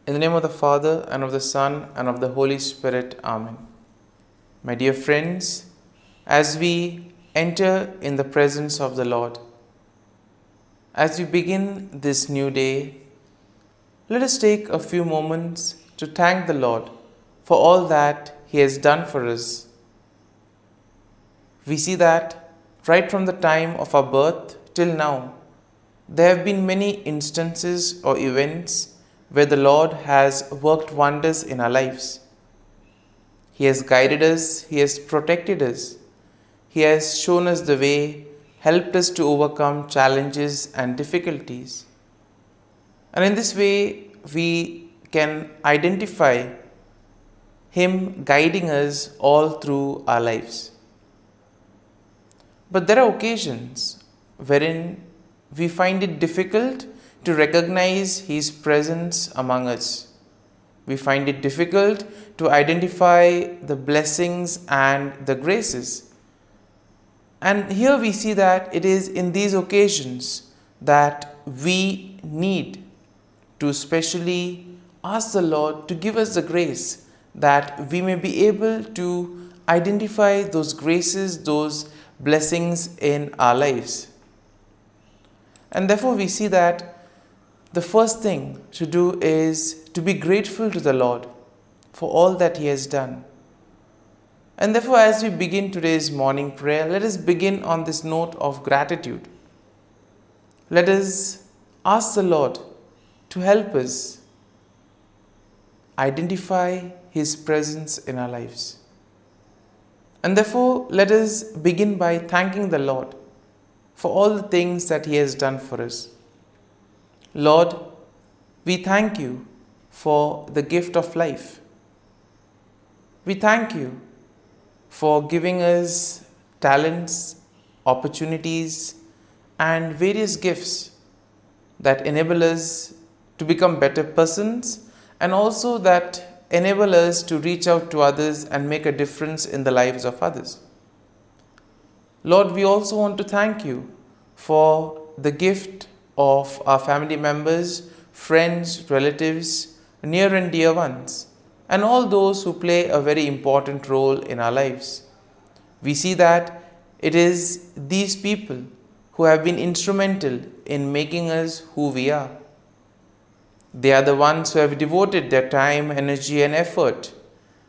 In the name of the Father, and of the Son, and of the Holy Spirit. Amen. My dear friends, as we enter in the presence of the Lord, as we begin this new day, let us take a few moments to thank the Lord for all that He has done for us. We see that right from the time of our birth till now, there have been many instances or events where the Lord has worked wonders in our lives. He has guided us, He has protected us, He has shown us the way, helped us to overcome challenges and difficulties. And in this way, we can identify Him guiding us all through our lives. But there are occasions wherein we find it difficult to recognize His presence among us. We find it difficult to identify the blessings and the graces. And here we see that it is in these occasions that we need to specially ask the Lord to give us the grace that we may be able to identify those graces, those blessings in our lives. And therefore we see that the first thing to do is to be grateful to the Lord for all that He has done. And therefore, as we begin today's morning prayer, let us begin on this note of gratitude. Let us ask the Lord to help us identify His presence in our lives. And therefore, let us begin by thanking the Lord for all the things that He has done for us. Lord, we thank You for the gift of life. We thank You for giving us talents, opportunities, and various gifts that enable us to become better persons and also that enable us to reach out to others and make a difference in the lives of others. Lord, we also want to thank You for the gift of our family members, friends, relatives, near and dear ones, and all those who play a very important role in our lives. We see that it is these people who have been instrumental in making us who we are. They are the ones who have devoted their time, energy, and effort,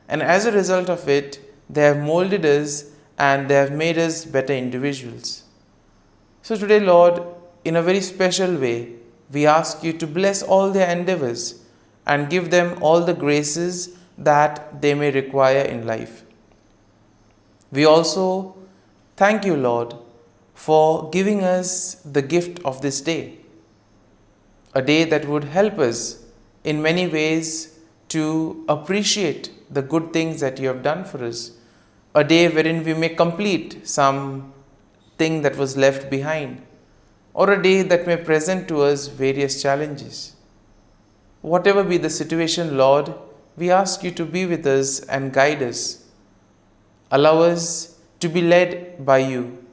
and as a result of it, they have molded us and they have made us better individuals. So today, Lord, in a very special way, we ask You to bless all their endeavors and give them all the graces that they may require in life. We also thank You, Lord, for giving us the gift of this day, a day that would help us in many ways to appreciate the good things that You have done for us, a day wherein we may complete some thing that was left behind, or a day that may present to us various challenges. Whatever be the situation, Lord, we ask You to be with us and guide us. Allow us to be led by You.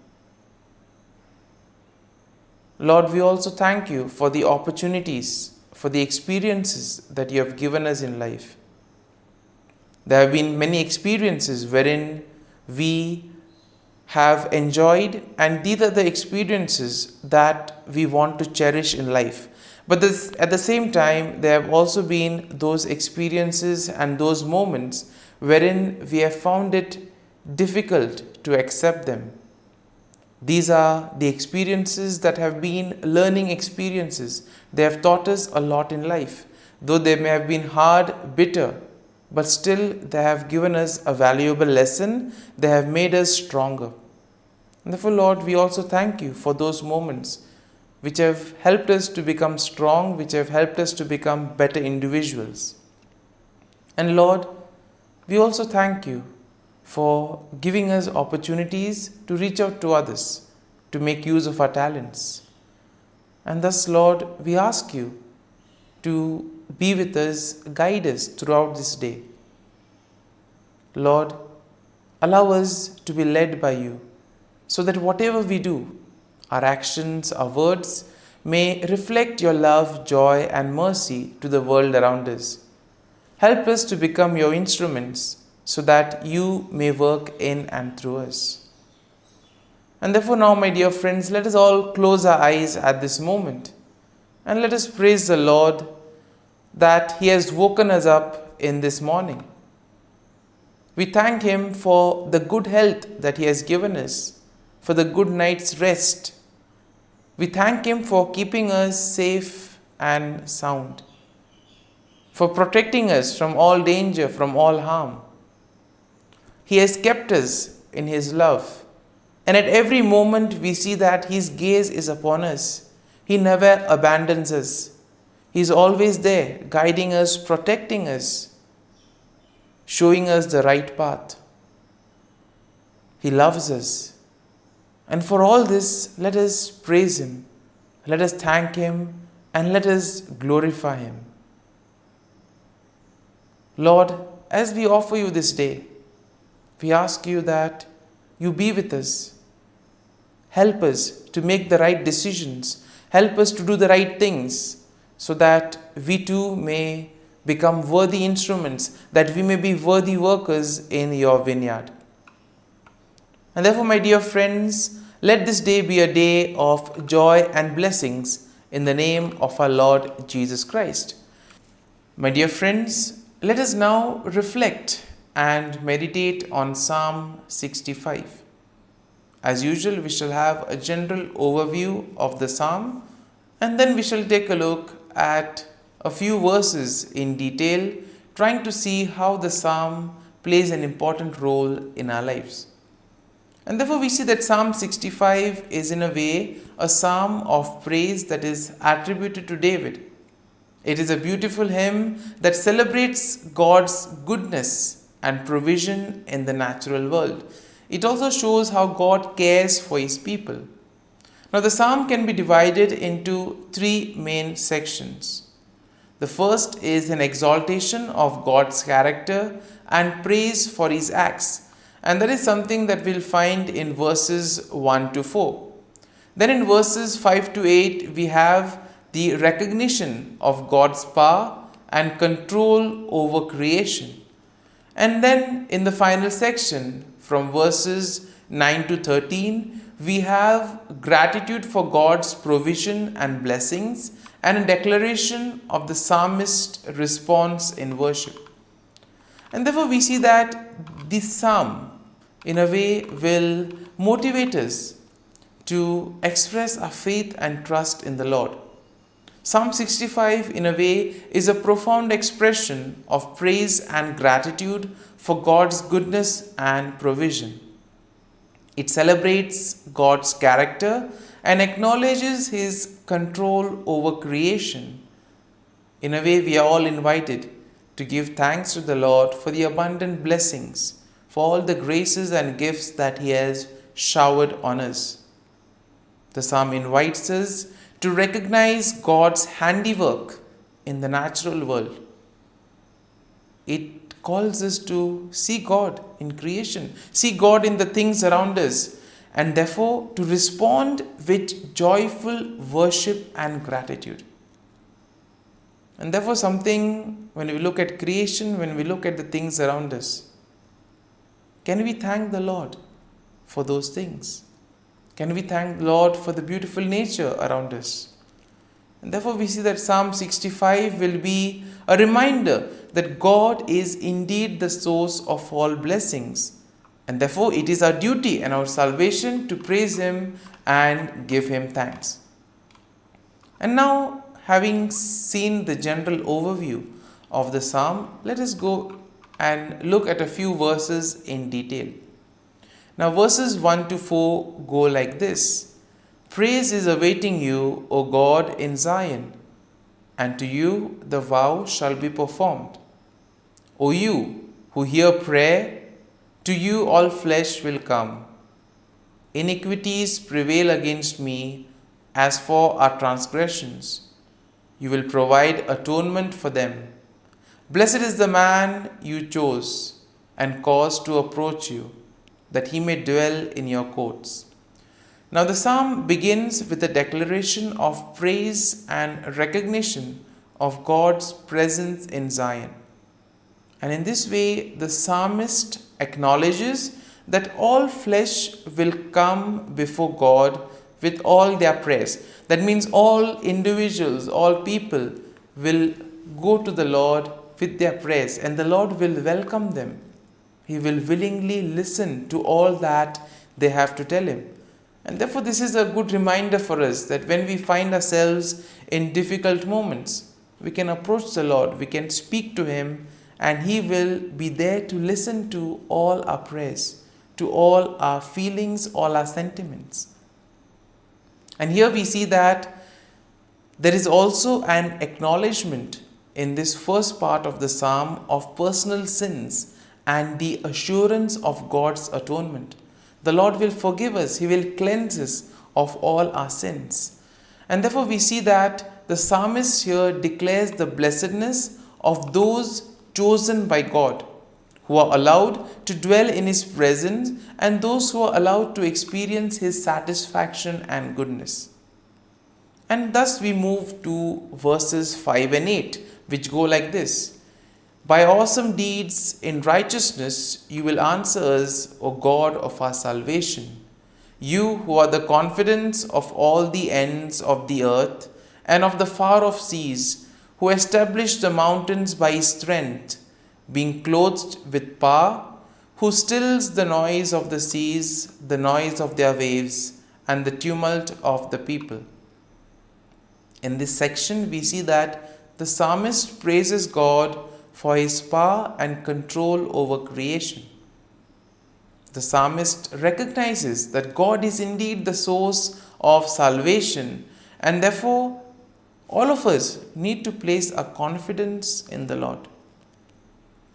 Lord, we also thank You for the opportunities, for the experiences that You have given us in life. There have been many experiences wherein we have enjoyed, and these are the experiences that we want to cherish in life. But at the same time, there have also been those experiences and those moments wherein we have found it difficult to accept them. These are the experiences that have been learning experiences. They have taught us a lot in life. Though they may have been hard, bitter, but still they have given us a valuable lesson. They have made us stronger. And therefore, Lord, we also thank You for those moments which have helped us to become strong, which have helped us to become better individuals. And Lord, we also thank You for giving us opportunities to reach out to others, to make use of our talents. And thus, Lord, we ask You to be with us, guide us throughout this day. Lord, allow us to be led by You, so that whatever we do, our actions, our words, may reflect your love, joy, and mercy to the world around us. Help us to become your instruments so that you may work in and through us. And therefore, now, my dear friends, let us all close our eyes at this moment and let us praise the Lord that He has woken us up in this morning. We thank Him for the good health that He has given us, for the good night's rest. We thank Him for keeping us safe and sound, for protecting us from all danger, from all harm. He has kept us in His love, and at every moment we see that His gaze is upon us. He never abandons us. He is always there, guiding us, protecting us, showing us the right path. He loves us. And for all this, let us praise Him, let us thank Him, and let us glorify Him. Lord, as we offer You this day, we ask You that You be with us. Help us to make the right decisions. Help us to do the right things so that we too may become worthy instruments, that we may be worthy workers in Your vineyard. And therefore, my dear friends, let this day be a day of joy and blessings in the name of our Lord Jesus Christ. My dear friends, let us now reflect and meditate on Psalm 65. As usual, we shall have a general overview of the psalm, and then we shall take a look at a few verses in detail, trying to see how the psalm plays an important role in our lives. And therefore, we see that Psalm 65 is in a way a psalm of praise that is attributed to David. It is a beautiful hymn that celebrates God's goodness and provision in the natural world. It also shows how God cares for His people. Now, the psalm can be divided into three main sections. The first is an exaltation of God's character and praise for His acts. And that is something that we'll find in verses 1 to 4. Then in verses 5 to 8, we have the recognition of God's power and control over creation. And then in the final section, from verses 9 to 13, we have gratitude for God's provision and blessings and a declaration of the psalmist's response in worship. And therefore, we see that this psalm, in a way, will motivate us to express our faith and trust in the Lord. Psalm 65, in a way, is a profound expression of praise and gratitude for God's goodness and provision. It celebrates God's character and acknowledges His control over creation. In a way, we are all invited to give thanks to the Lord for the abundant blessings, for all the graces and gifts that He has showered on us. The psalm invites us to recognize God's handiwork in the natural world. It calls us to see God in creation, see God in the things around us, and therefore to respond with joyful worship and gratitude. And therefore, something, when we look at creation, when we look at the things around us, can we thank the Lord for those things? Can we thank the Lord for the beautiful nature around us? And therefore, we see that Psalm 65 will be a reminder that God is indeed the source of all blessings. And therefore, it is our duty and our salvation to praise Him and give Him thanks. And now, having seen the general overview of the psalm, let us go and look at a few verses in detail. Now, verses 1 to 4 go like this. Praise is awaiting you, O God, in Zion, and to you the vow shall be performed. O you who hear prayer, to you all flesh will come. Iniquities prevail against me as for our transgressions. You will provide atonement for them. Blessed is the man you chose and caused to approach you, that he may dwell in your courts. Now, the psalm begins with a declaration of praise and recognition of God's presence in Zion. And in this way, the psalmist acknowledges that all flesh will come before God with all their praise. That means all individuals, all people will go to the Lord with their praise, and the Lord will welcome them. He will willingly listen to all that they have to tell Him. And therefore, this is a good reminder for us that when we find ourselves in difficult moments, we can approach the Lord, we can speak to Him, and He will be there to listen to all our prayers, to all our feelings, all our sentiments. And here we see that there is also an acknowledgement in this first part of the psalm of personal sins and the assurance of God's atonement. The Lord will forgive us, He will cleanse us of all our sins. And therefore we see that the psalmist here declares the blessedness of those chosen by God, who are allowed to dwell in His presence, and those who are allowed to experience His satisfaction and goodness. And thus we move to verses 5 and 8, which go like this. By awesome deeds in righteousness you will answer us, O God of our salvation. You who are the confidence of all the ends of the earth and of the far off seas, who established the mountains by His strength, being clothed with power, who stills the noise of the seas, the noise of their waves, and the tumult of the people. In this section, we see that the psalmist praises God for His power and control over creation. The psalmist recognizes that God is indeed the source of salvation, and therefore all of us need to place our confidence in the Lord.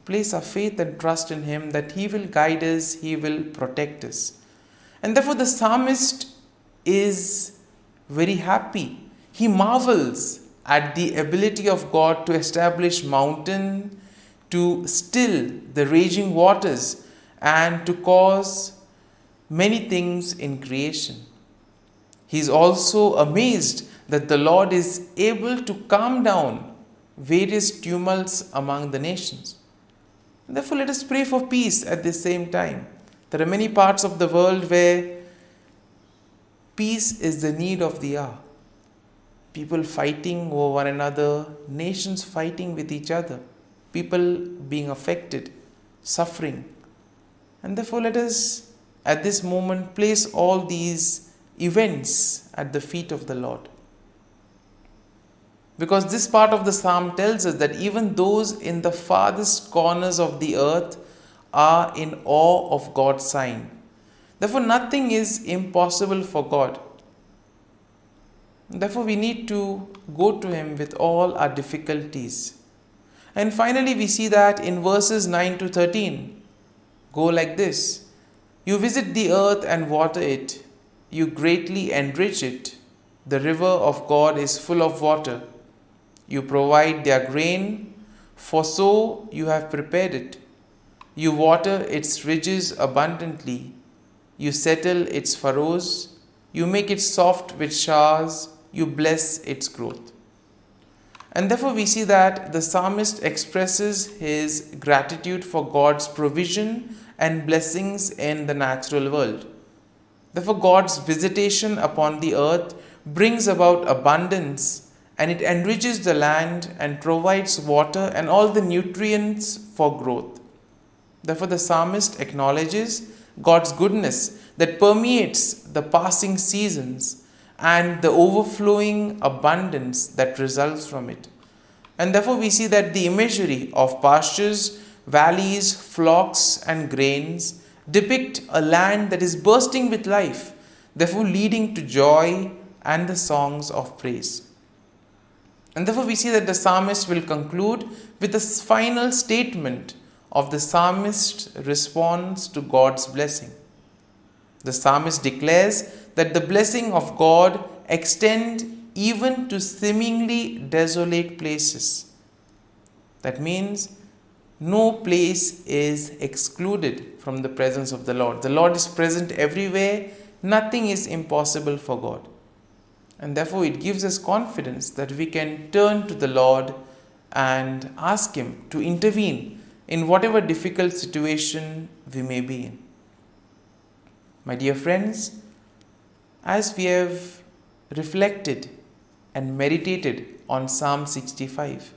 Place our faith and trust in Him that He will guide us, He will protect us. And therefore the psalmist is very happy. He marvels at the ability of God to establish mountain, to still the raging waters, and to cause many things in creation. He is also amazed that the Lord is able to calm down various tumults among the nations. Therefore, let us pray for peace at the same time. There are many parts of the world where peace is the need of the hour. People fighting over one another, nations fighting with each other, people being affected, suffering. And therefore, let us at this moment place all these events at the feet of the Lord. Because this part of the psalm tells us that even those in the farthest corners of the earth are in awe of God's sign. Therefore, nothing is impossible for God. Therefore, we need to go to Him with all our difficulties. And finally, we see that in verses 9 to 13, go like this. You visit the earth and water it. You greatly enrich it. The river of God is full of water. You provide their grain, for so you have prepared it. You water its ridges abundantly. You settle its furrows. You make it soft with showers. You bless its growth. And therefore we see that the psalmist expresses his gratitude for God's provision and blessings in the natural world. Therefore God's visitation upon the earth brings about abundance, and it enriches the land and provides water and all the nutrients for growth. Therefore the psalmist acknowledges God's goodness that permeates the passing seasons and the overflowing abundance that results from it. And therefore we see that the imagery of pastures, valleys, flocks and grains depict a land that is bursting with life, therefore leading to joy and the songs of praise. And therefore we see that the psalmist will conclude with a final statement of the psalmist's response to God's blessing. The psalmist declares that the blessing of God extends even to seemingly desolate places. That means no place is excluded from the presence of the Lord. The Lord is present everywhere, Nothing is impossible for God. And therefore, it gives us confidence that we can turn to the Lord and ask Him to intervene in whatever difficult situation we may be in. My dear friends, as we have reflected and meditated on Psalm 65,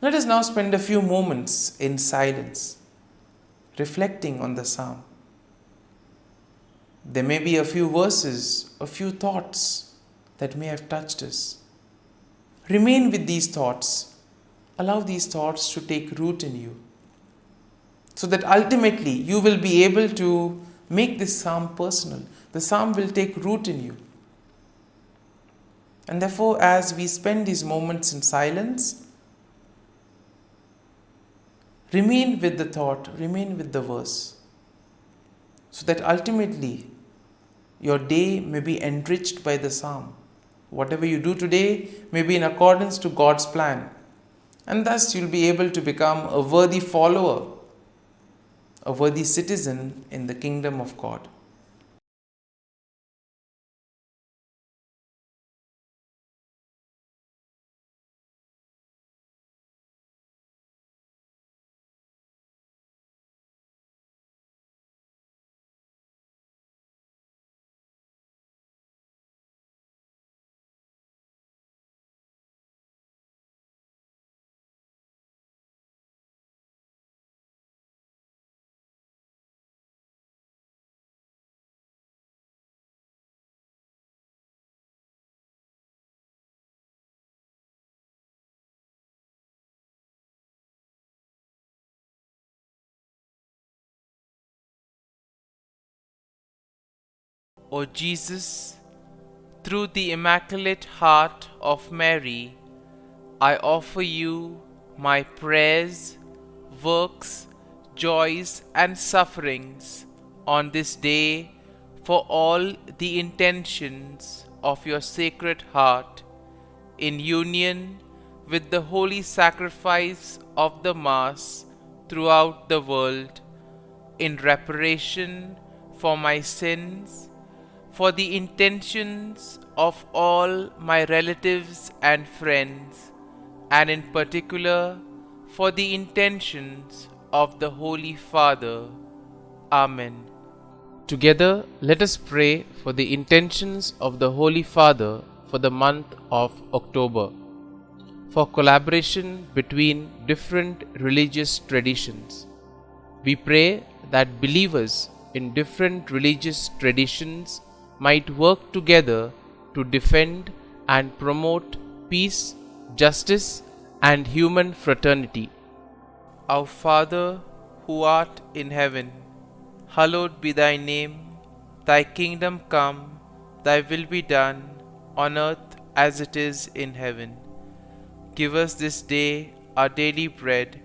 let us now spend a few moments in silence, reflecting on the psalm. There may be a few verses, a few thoughts that may have touched us. Remain with these thoughts. Allow these thoughts to take root in you, so that ultimately you will be able to make this psalm personal. The psalm will take root in you. And therefore, as we spend these moments in silence, remain with the thought, remain with the verse, so that ultimately your day may be enriched by the psalm. Whatever you do today may be in accordance to God's plan, and thus you'll be able to become a worthy follower, a worthy citizen in the kingdom of God. O Jesus, through the Immaculate Heart of Mary, I offer you my prayers, works, joys, and sufferings on this day for all the intentions of your Sacred Heart, in union with the holy sacrifice of the Mass throughout the world, in reparation for my sins, for the intentions of all my relatives and friends, and in particular for the intentions of the Holy Father. Amen. Together, let us pray for the intentions of the Holy Father for the month of October, for collaboration between different religious traditions. We pray that believers in different religious traditions might work together to defend and promote peace, justice, and human fraternity. Our Father, who art in heaven, hallowed be thy name. Thy kingdom come, thy will be done, on earth as it is in heaven. Give us this day our daily bread,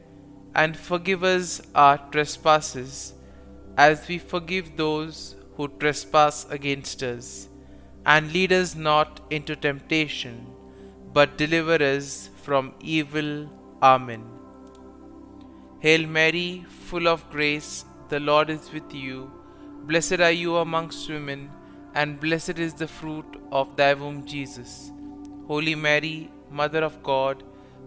and forgive us our trespasses, as we forgive those who trespass against us. And lead us not into temptation, but deliver us from evil. Amen. Hail Mary, full of grace, the Lord is with you. Blessed are you amongst women, and blessed is the fruit of thy womb, Jesus. Holy Mary, Mother of God,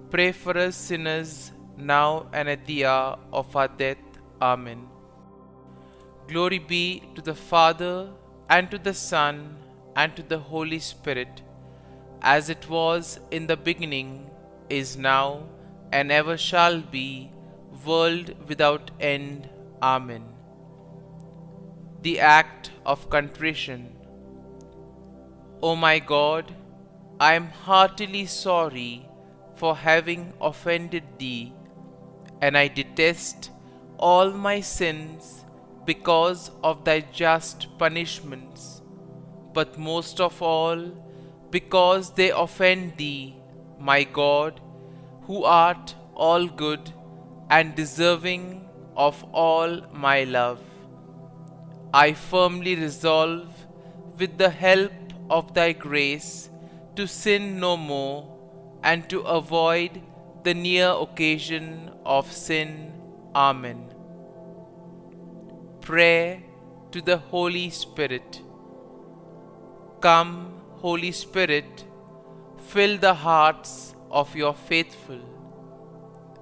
pray for us sinners, now and at the hour of our death. Amen. Glory be to the Father, and to the Son, and to the Holy Spirit, as it was in the beginning, is now, and ever shall be, world without end. Amen. The act of contrition. O my God, I am heartily sorry for having offended Thee, and I detest all my sins because of Thy just punishments, but most of all because they offend Thee, my God, who art all good and deserving of all my love. I firmly resolve, with the help of Thy grace, to sin no more, and to avoid the near occasion of sin. Amen. Prayer to the Holy Spirit. Come, Holy Spirit, fill the hearts of your faithful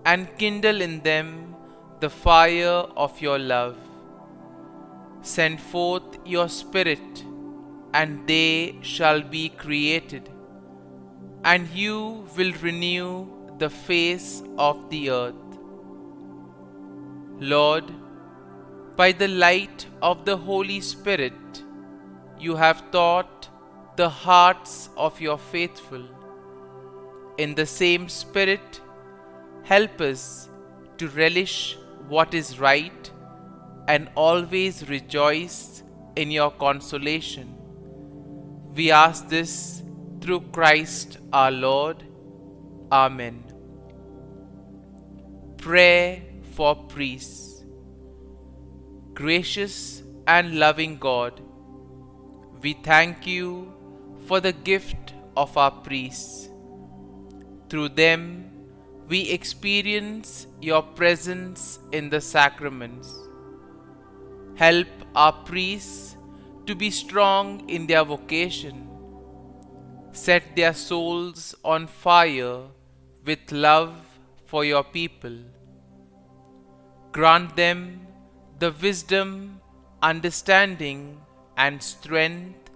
and kindle in them the fire of your love. Send forth your Spirit, and they shall be created, and you will renew the face of the earth. Lord, by the light of the Holy Spirit, you have taught the hearts of your faithful. In the same Spirit, help us to relish what is right and always rejoice in your consolation. We ask this through Christ our Lord. Amen. Prayer for priests. Gracious and loving God, we thank you for the gift of our priests. Through them, we experience your presence in the sacraments. Help our priests to be strong in their vocation. Set their souls on fire with love for your people. Grant them the wisdom, understanding, and strength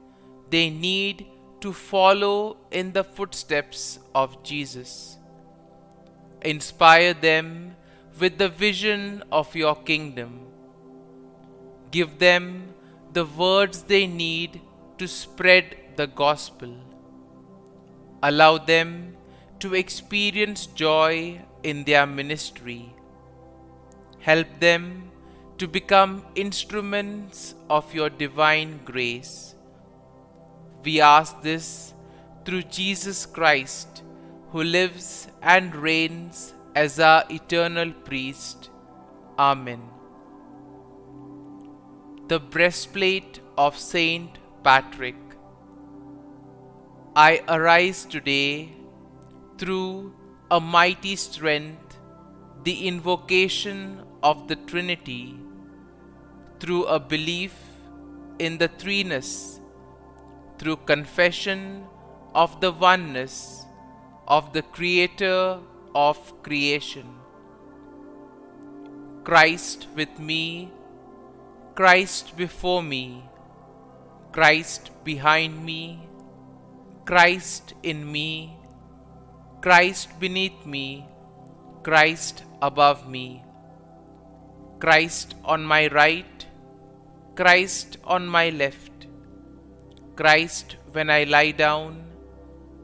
they need to follow in the footsteps of Jesus. Inspire them with the vision of your kingdom. Give them the words they need to spread the gospel. Allow them to experience joy in their ministry. Help them to become instruments of your divine grace. We ask this through Jesus Christ, who lives and reigns as our eternal priest. Amen. The breastplate of Saint Patrick. I arise today through a mighty strength, the invocation of the Trinity, through a belief in the threeness, through confession of the oneness of the Creator of creation. Christ with me, Christ before me, Christ behind me, Christ in me, Christ beneath me, Christ above me, Christ on my right, Christ on my left, Christ when I lie down,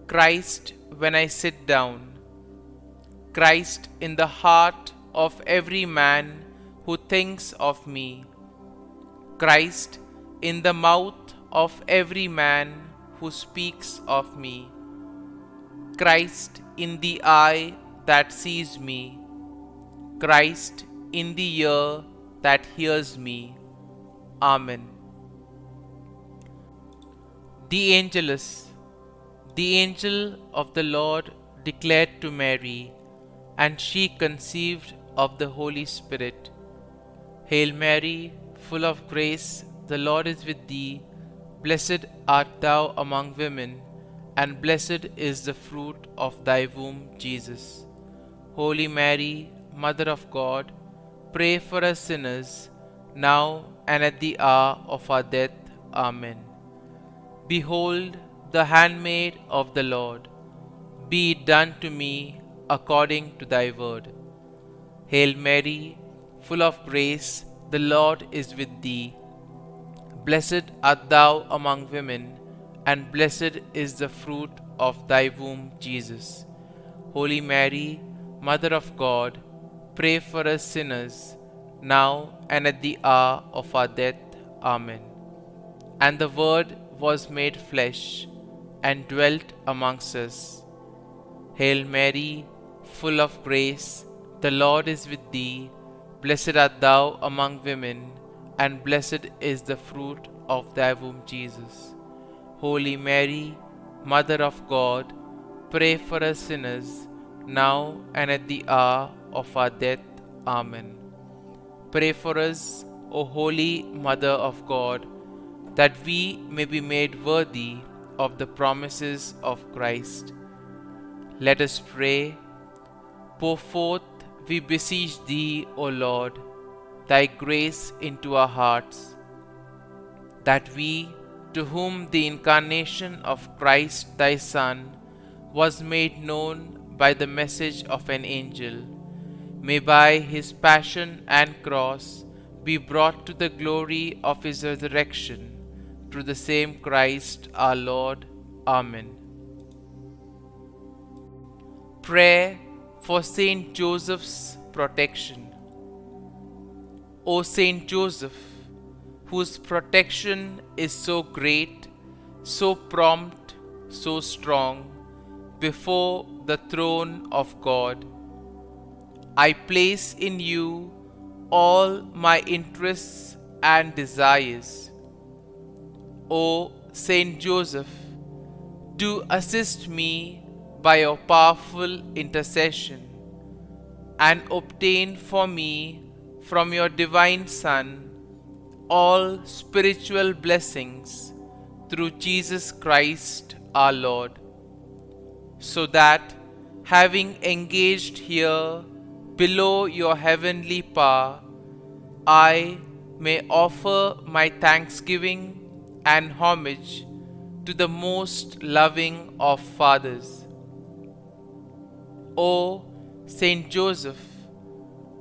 Christ when I sit down, Christ in the heart of every man who thinks of me, Christ in the mouth of every man who speaks of me, Christ in the eye that sees me, Christ in the ear that hears me. Amen. The Angelus. The angel of the Lord declared to Mary, and she conceived of the Holy Spirit. Hail Mary, full of grace, the Lord is with thee. Blessed art thou among women, and blessed is the fruit of thy womb, Jesus. Holy Mary, Mother of God, pray for us sinners, now and at the hour of our death. Amen. Behold, the handmaid of the Lord, be it done to me according to thy word. Hail Mary, full of grace, the Lord is with thee. Blessed art thou among women, and blessed is the fruit of thy womb, Jesus. Holy Mary, Mother of God, pray for us sinners, now and at the hour of our death. Amen. And the Word was made flesh, and dwelt amongst us. Hail Mary, full of grace, the Lord is with thee. Blessed art thou among women, and blessed is the fruit of thy womb, Jesus. Holy Mary, Mother of God, pray for us sinners, now and at the hour of our death. Amen. Pray for us, O Holy Mother of God. that we may be made worthy of the promises of Christ. Let us pray. Pour forth, we beseech thee, O Lord, thy grace into our hearts, that we, to whom the incarnation of Christ thy Son was made known by the message of an angel, may by his passion and cross be brought to the glory of his resurrection, through the same Christ our Lord. Amen. Prayer for Saint Joseph's protection. O Saint Joseph, whose protection is so great, so prompt, so strong, before the throne of God, I place in you all my interests and desires. O Saint Joseph, do assist me by your powerful intercession, and obtain for me from your divine Son all spiritual blessings through Jesus Christ our Lord, so that, having engaged here below your heavenly power, I may offer my thanksgiving and homage to the most loving of fathers. O Saint Joseph,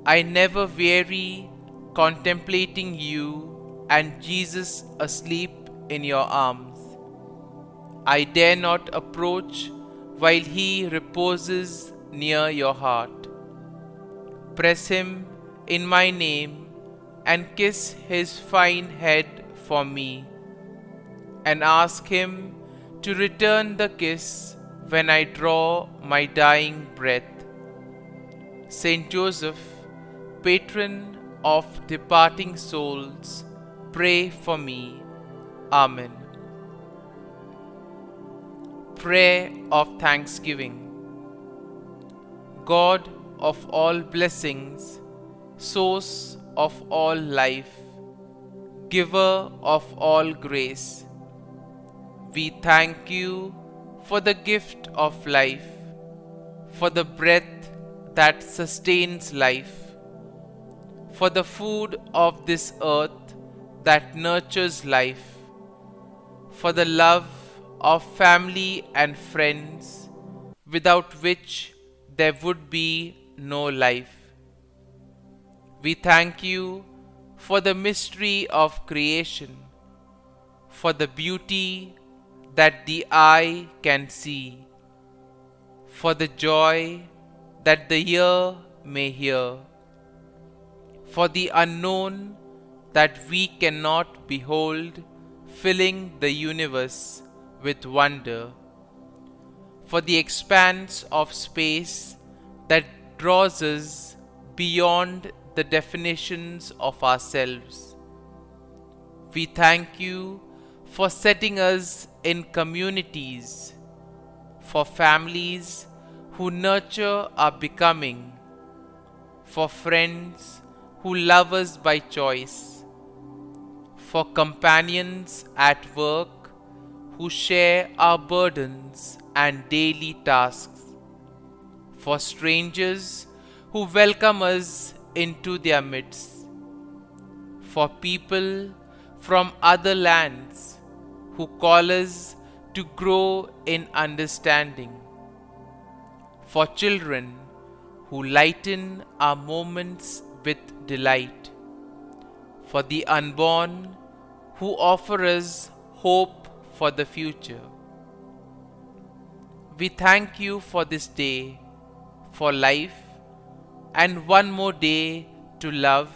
I never weary contemplating you and Jesus asleep in your arms. I dare not approach while he reposes near your heart. Press him in my name and kiss his fine head for me, and ask him to return the kiss when I draw my dying breath. Saint Joseph, patron of departing souls, pray for me. Amen. Prayer of Thanksgiving. God of all blessings, source of all life, giver of all grace, we thank you for the gift of life, for the breath that sustains life, for the food of this earth that nurtures life, for the love of family and friends, without which there would be no life. We thank you for the mystery of creation, for the beauty that the eye can see, for the joy that the ear may hear, for the unknown that we cannot behold, filling the universe with wonder, for the expanse of space that draws us beyond the definitions of ourselves. We thank you for setting us in communities, for families who nurture our becoming, for friends who love us by choice, for companions at work who share our burdens and daily tasks, for strangers who welcome us into their midst, for people from other lands who call us to grow in understanding, for children who lighten our moments with delight, for the unborn who offer us hope for the future. We thank you for this day, for life, and one more day to love,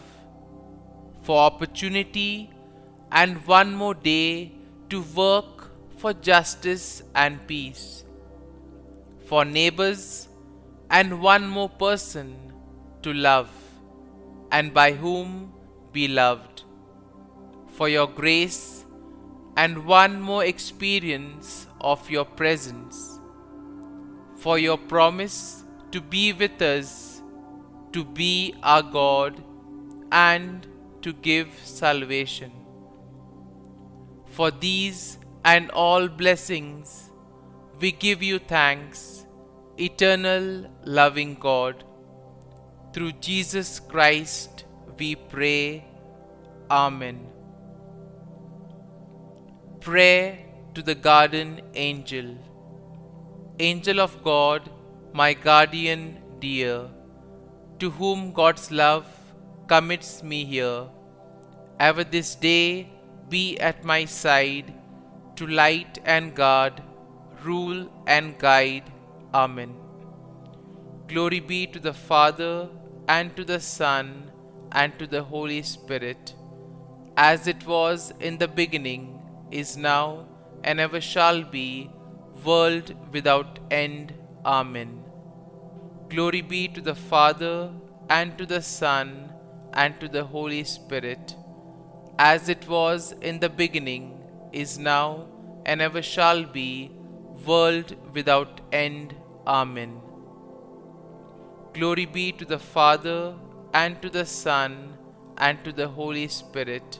for opportunity, and one more day to work for justice and peace, for neighbors, and one more person to love, and by whom be loved, for your grace, and one more experience of your presence, for your promise to be with us, to be our God, and to give salvation, For these and all blessings, we give you thanks, eternal loving God. Through Jesus Christ we pray. Amen. Prayer to the Guardian Angel. Angel of God, my guardian dear, to whom God's love commits me here, ever this day be at my side, to light and guard, rule and guide. Amen. Glory be to the Father, and to the Son, and to the Holy Spirit, as it was in the beginning, is now, and ever shall be, world without end. Amen. Glory be to the Father, and to the Son, and to the Holy Spirit, as it was in the beginning, is now, and ever shall be, world without end. Amen. Glory be to the Father, and to the Son, and to the Holy Spirit,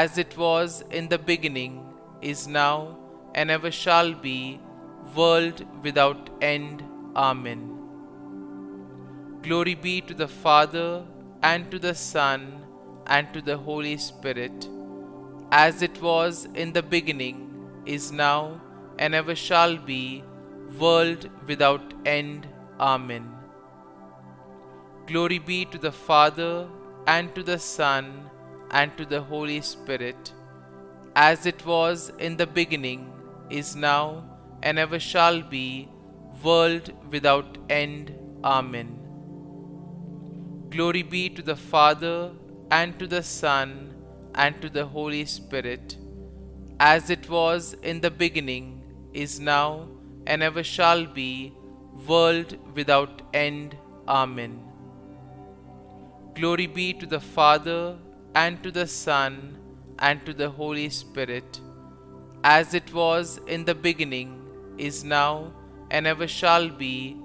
as it was in the beginning, is now, and ever shall be, world without end. Amen. Glory be to the Father, and to the Son, and to the Holy Spirit, as it was in the beginning, is now, and ever shall be, world without end. Amen. Glory be to the Father, and to the Son, and to the Holy Spirit, as it was in the beginning, is now, and ever shall be, world without end. Amen. Glory be to the Father, and to the Son, and to the Holy Spirit, as it was in the beginning, is now, and ever shall be, world without end. Amen. Glory be to the Father, and to the Son, and to the Holy Spirit, as it was in the beginning, is now, and ever shall be,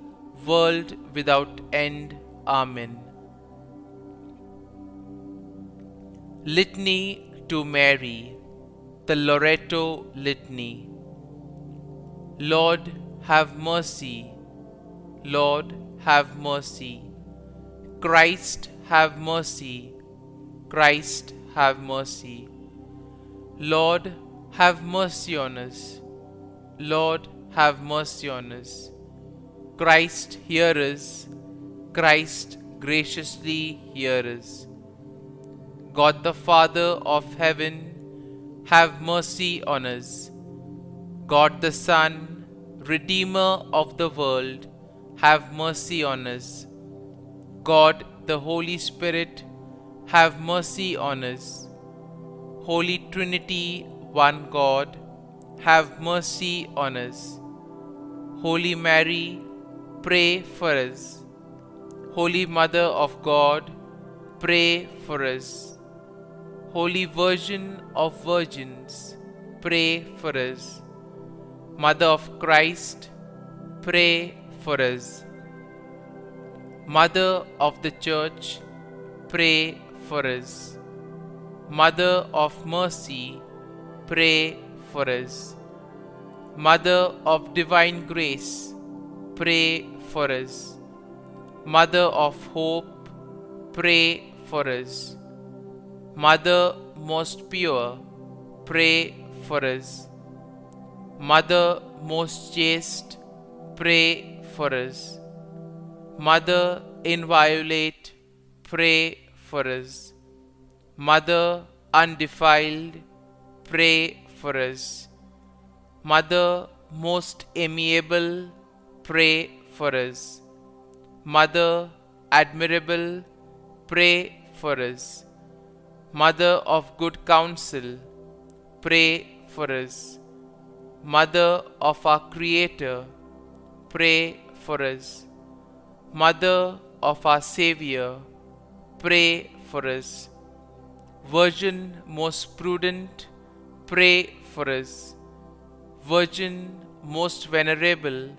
world without end. Amen. Litany to Mary, the Loreto Litany. Lord, have mercy. Lord, have mercy. Christ, have mercy. Christ, have mercy. Lord, have mercy on us. Lord, have mercy on us. Christ, hear us. Christ, graciously hear us. God the Father of heaven, have mercy on us. God the Son, Redeemer of the world, have mercy on us. God the Holy Spirit, have mercy on us. Holy Trinity, one God, have mercy on us. Holy Mary, pray for us. Holy Mother of God, pray for us. Holy Virgin of Virgins, pray for us. Mother of Christ, pray for us. Mother of the Church, pray for us. Mother of Mercy, pray for us. Mother of Divine Grace, pray for us. Mother of Hope, pray for us. Mother most pure, pray for us. Mother most chaste, pray for us. Mother inviolate, pray for us. Mother undefiled, pray for us. Mother most amiable, pray for us. Mother admirable, pray for us. Mother of good counsel, pray for us. Mother of our Creator, pray for us. Mother of our Savior, pray for us. Virgin most prudent, pray for us. Virgin most venerable,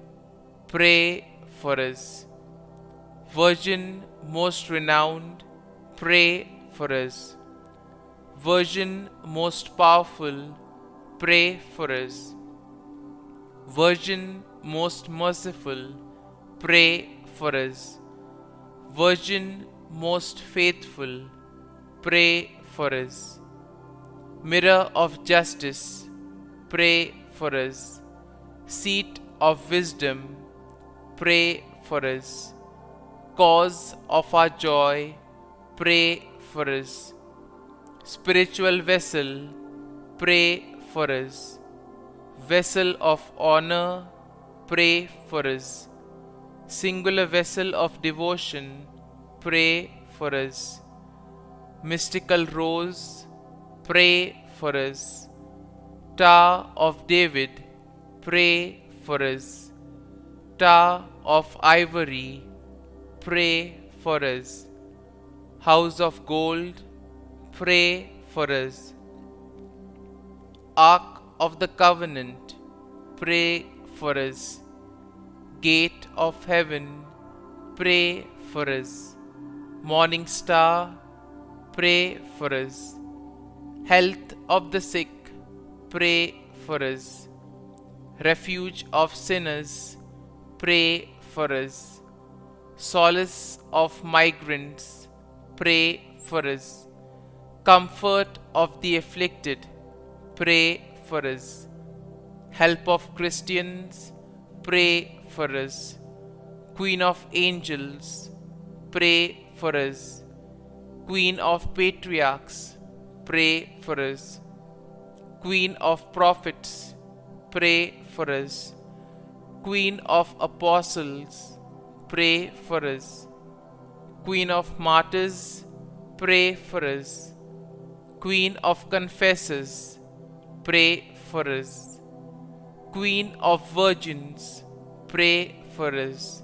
pray for us. Virgin most renowned, pray for us. Virgin most powerful, pray for us. Virgin most merciful, pray for us. Virgin most faithful, pray for us. Mirror of justice, pray for us. Seat of wisdom, pray for us. Cause of our joy, pray for us. Spiritual vessel, pray for us. Vessel of honor, pray for us. Singular vessel of devotion, pray for us. Mystical rose, pray for us. Tower of David, pray for us. Tower of ivory, pray for us. House of gold, pray for us. Ark of the covenant, pray for us. Gate of heaven, pray for us. Morning star, pray for us. Health of the sick, pray for us. Refuge of sinners, pray for us. Solace of migrants, pray for us. Comfort of the afflicted, pray for us. Help of Christians, pray for us. Queen of angels, pray for us. Queen of patriarchs, pray for us. Queen of prophets, pray for us. Queen of apostles, pray for us. Queen of martyrs, pray for us. Queen of confessors, pray for us. Queen of virgins, pray for us.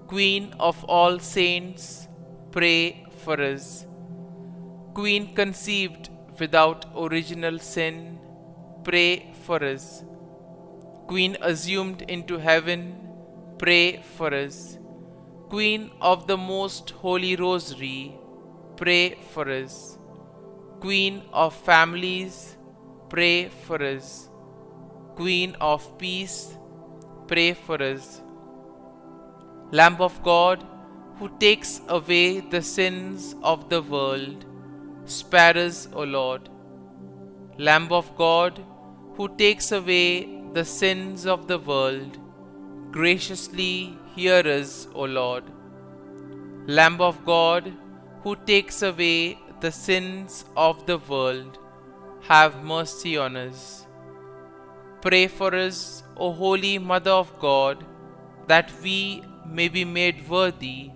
Queen of all saints, pray for us. Queen conceived without original sin, pray for us. Queen assumed into heaven, pray for us. Queen of the most holy rosary, pray for us. Queen of families, pray for us. Queen of peace, pray for us. Lamb of God, who takes away the sins of the world, spare us, O Lord. Lamb of God, who takes away the sins of the world, graciously hear us, O Lord. Lamb of God, who takes away the sins of the world, have mercy on us. Pray for us, O Holy Mother of God, that we may be made worthy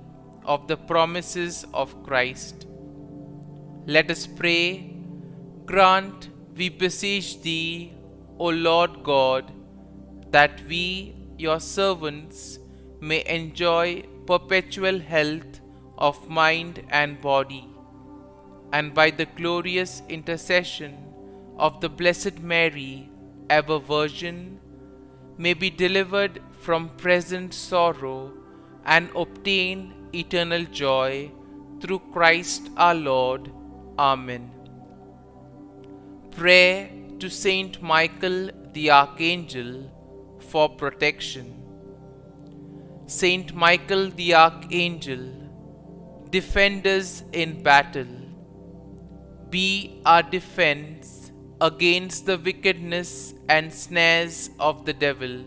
of the promises of Christ. Let us pray. Grant, we beseech Thee, O Lord God, that we, Your servants, may enjoy perpetual health of mind and body, and by the glorious intercession of the Blessed Mary, ever Virgin, may be delivered from present sorrow and obtain eternal joy through Christ our Lord. Amen. Prayer to Saint Michael the Archangel for protection. Saint Michael the Archangel, defend us in battle. Be our defense against the wickedness and snares of the devil.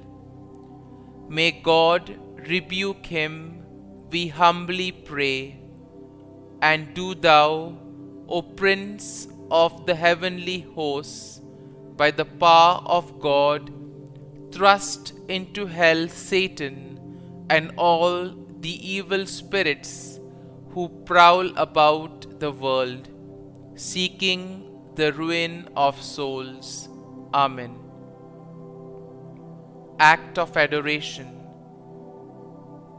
May God rebuke him, we humbly pray. And do Thou, O Prince of the heavenly hosts, by the power of God, thrust into hell Satan and all the evil spirits who prowl about the world, seeking the ruin of souls. Amen. Act of Adoration.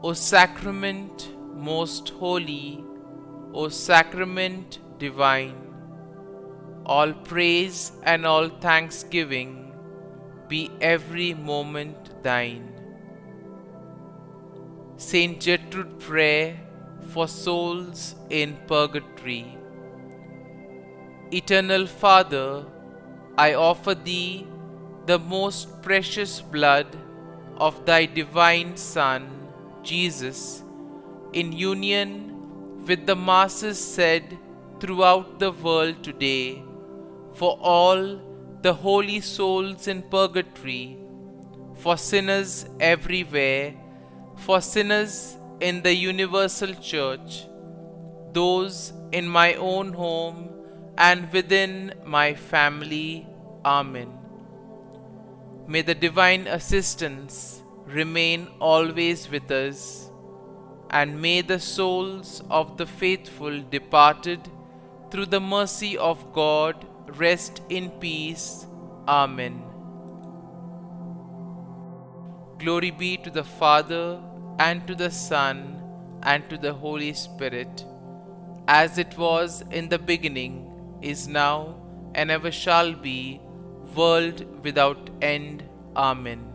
O Sacrament most holy, O Sacrament divine, all praise and all thanksgiving be every moment Thine. Saint Gertrude Prayer for souls in purgatory. Eternal Father, I offer thee the most precious blood of thy divine Son, Jesus, in union with the masses said throughout the world today, for all the holy souls in purgatory, for sinners everywhere, for sinners in the universal church, those in my own home and within my family. Amen. May the divine assistance remain always with us, and may the souls of the faithful departed through the mercy of God rest in peace. Amen. Glory be to the Father, and to the Son, and to the Holy Spirit, as it was in the beginning, is now, and ever shall be, world without end. Amen.